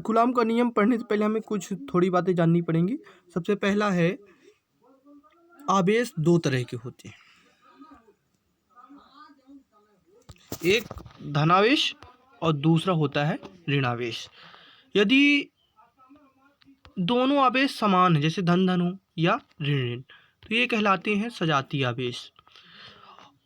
Coulomb का नियम पढ़ने से पहले हमें कुछ थोड़ी बातें जाननी पड़ेंगी। सबसे पहला है, आवेश दो तरह के होते हैं, एक धनावेश और दूसरा होता है ऋणावेश। यदि दोनों आवेश समान है, जैसे धन धन हो या ऋण ऋण, तो ये कहलाते हैं सजातीय आवेश।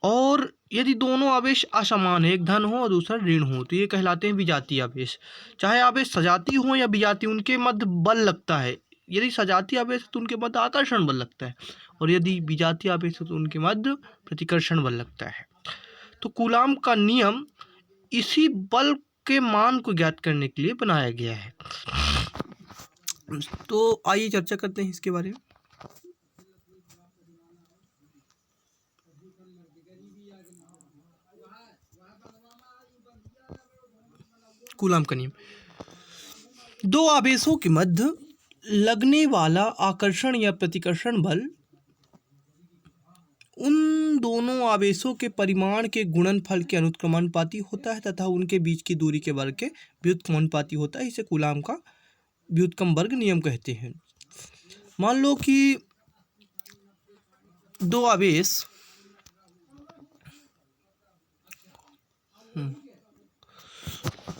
और यदि दोनों आवेश असमान है, एक धन हो और दूसरा ऋण हो, तो ये कहलाते हैं विजातीय आवेश। चाहे आवेश सजातीय हो या विजातीय, उनके मध्य बल लगता है। यदि सजातीय आवेश है तो उनके मध्य आकर्षण बल लगता है, और यदि विजातीय आवेश है तो उनके मध्य प्रतिकर्षण बल लगता है। तो कूलाम का नियम इसी बल के मान को ज्ञात करने के लिए बनाया गया है। तो आइए चर्चा करते हैं इसके बारे में। कूलाम का नियम, दो आवेशों के मध्य लगने वाला आकर्षण या प्रतिकर्षण बल उन दोनों आवेशों के परिमाण के गुणनफल के अनुक्रमानुपाती होता है तथा उनके बीच की दूरी के वर्ग के व्युत्क्रमानुपाती होता है। इसे कूलाम का व्युत्क्रम वर्ग नियम कहते हैं। मान लो कि दो आवेश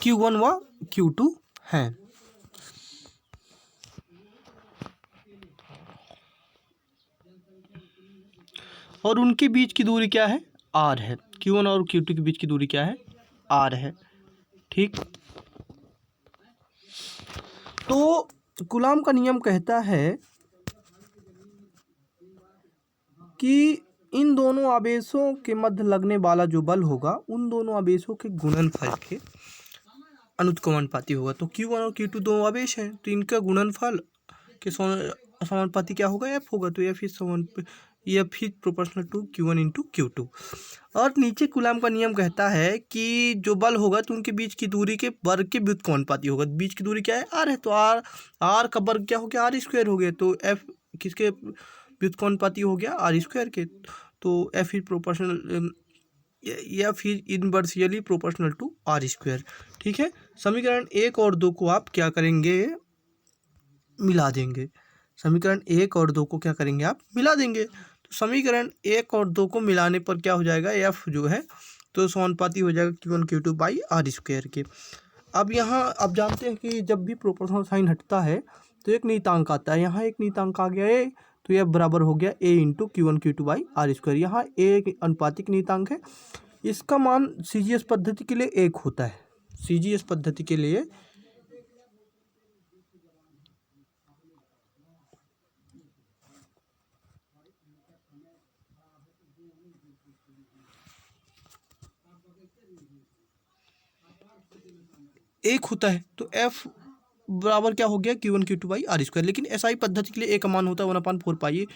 Q1 व Q2 हैं, और उनके बीच की दूरी क्या है, r है। Q1 और Q2 के बीच की दूरी क्या है, r है। ठीक, तो कूलाम का नियम कहता है कि इन दोनों आवेशों के मध्य लगने वाला जो बल होगा उन दोनों आवेशों के गुणनफल के अनुक्रमानुपाती होगा। तो Q1 और Q2 दो आवेश हैं, तो इनका गुणनफल के समानुपाती क्या होगा, F होगा। तो F is proportional to Q1 into Q2। और नीचे कूलाम का नियम कहता है कि जो बल होगा तो उनके बीच की दूरी के वर्ग के व्युत्क्रमानुपाती होगा। बीच की दूरी क्या है, r है, तो r का वर्ग क्या हो गया, r स्क्वायर हो गया। तो F किसके व्युत्क्रमानुपाती हो गया, r स्क्वायर के। तो F is proportional, F is inversely proportional to r square. ठीक है, समीकरण 1 और 2 को आप क्या करेंगे, मिला देंगे। समीकरण 1 और 2 को क्या करेंगे, आप मिला देंगे। तो समीकरण 1 और 2 को मिलाने पर क्या हो जाएगा, F जो है तो समानुपाती हो जाएगा Q1 Q2 by r square के। अब यहाँ आप जानते हैं कि जब भी प्रोपोर्शनल साइन हटता है तो एक नियतांक आता है। यहाँ एक नियतांक आ गया a, तो यह बराबर हो गया a into Q1 Q2 by r square. यहाँ a एक अनुपातिक नियतांक है, इसका मान CGS पद्धति के लिए 1 होता है। CGS पद्धति के लिए एक होता है। तो F बराबर क्या हो गया, Q1 Q2 by r square. लेकिन SI पद्धति के लिए ए का मान होता है 1/4 पाई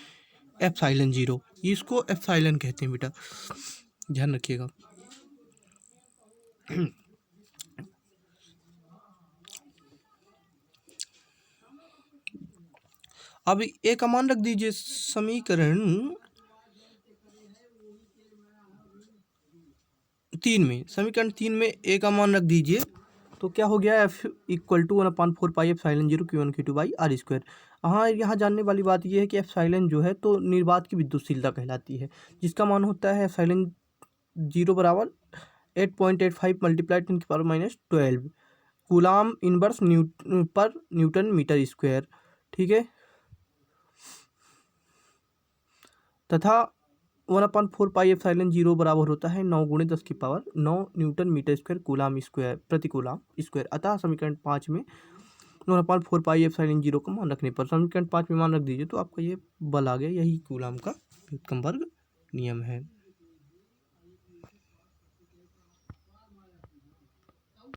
एप्सिलॉन 0। इसको एप्सिलॉन कहते हैं बेटा, ध्यान रखिएगा। अब ए का मान रख दीजिए समीकरण 3 में। समीकरण 3 में ए का मान रख दीजिए, तो क्या हो गया, F equal to 1/4 pi epsilon 0 Q1 Q2 by r square. हाँ, यहाँ जानने वाली बात यह है कि एप्सिलॉन जो है तो निर्वात की विद्युतशीलता कहलाती है, जिसका मान होता है एप्सिलॉन 0 बराबर 8.85 मल्टीप्लाई 10⁻⁻12 कूलाम इनवर्स पर न्यूटन मीटर स्क्वायर। ठीक है, तथा 1/4 पाई एप्सिलॉन 0 बराबर होता है 9 × 10⁻9 newton metre square coulomb square प्रति कूलाम स्क्वायर। अतः समीकरण 5 में 1/4 पाई एप्सिलॉन 0 का मान रखने पर समीकरण 5 में मान रख दीजिए तो आपका ये बल आ गया। यही कूलाम का व्युत्क्रम वर्ग नियम है।